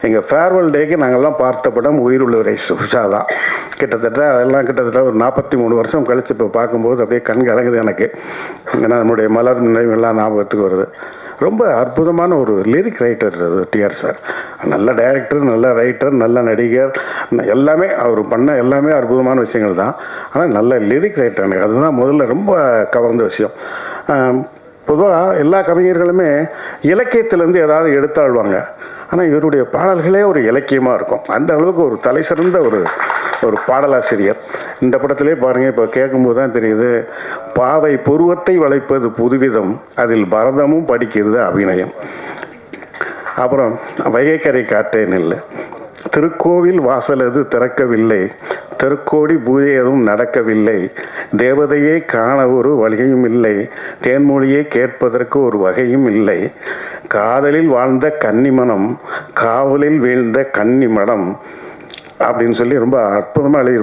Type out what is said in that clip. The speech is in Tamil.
எங்கள் ஃபேர்வெல் டேக்கு நாங்கள்லாம் பார்த்த படம் உயிருள்ளவரை உஷா தான். கிட்டத்தட்ட ஒரு 43 வருஷம் கழித்து இப்போ பார்க்கும்போது அப்படியே கண் கலங்குது எனக்கு. ஏன்னா நம்முடைய மலர் நினைவுகள்லாம் ஞாபகத்துக்கு வருது. ரொம்ப அற்புதமான ஒரு லிரிக் ரைட்டர் டிஆர் சார். நல்ல டைரக்டர், நல்ல ரைட்டர், நல்ல நடிகர், எல்லாமே அவர் பண்ண எல்லாமே அற்புதமான விஷயங்கள் தான். ஆனால் நல்ல லிரிக் ரைட்டர், எனக்கு அதுதான் முதல்ல ரொம்ப கவர்ந்த விஷயம். பொதுவாக எல்லா கவிஞர்களுமே இலக்கியத்திலேருந்து ஏதாவது எடுத்தாழ்வாங்க. ஆனால் இவருடைய பாடல்களே ஒரு இலக்கியமாக இருக்கும். அந்த அளவுக்கு ஒரு தலை சிறந்த ஒரு பாடலாசிரியர். இந்த படத்திலே பாருங்கள், இப்போ கேட்கும்போது தான் தெரியுது, பாவை புருவத்தை வளைப்பது புதுவிதம், அதில் பரதமும் படிக்கிறது அபிநயம். அப்புறம் வைகைக்கரை காற்றே நில்லு, திருக்கோவில் வாசலது திறக்கவில்லை, திருக்கோடி பூஜை எதுவும் நடக்கவில்லை, தேவதையே காண ஒரு வழியும் இல்லை, தேன்மொழியை கேட்பதற்கு ஒரு வகையும் இல்லை, காதலில் வாழ்ந்த கன்னிமனம், காவலில் வீழ்ந்த கன்னி மடம் அப்படின்னு சொல்லி ரொம்ப அற்புதமாக எழுதி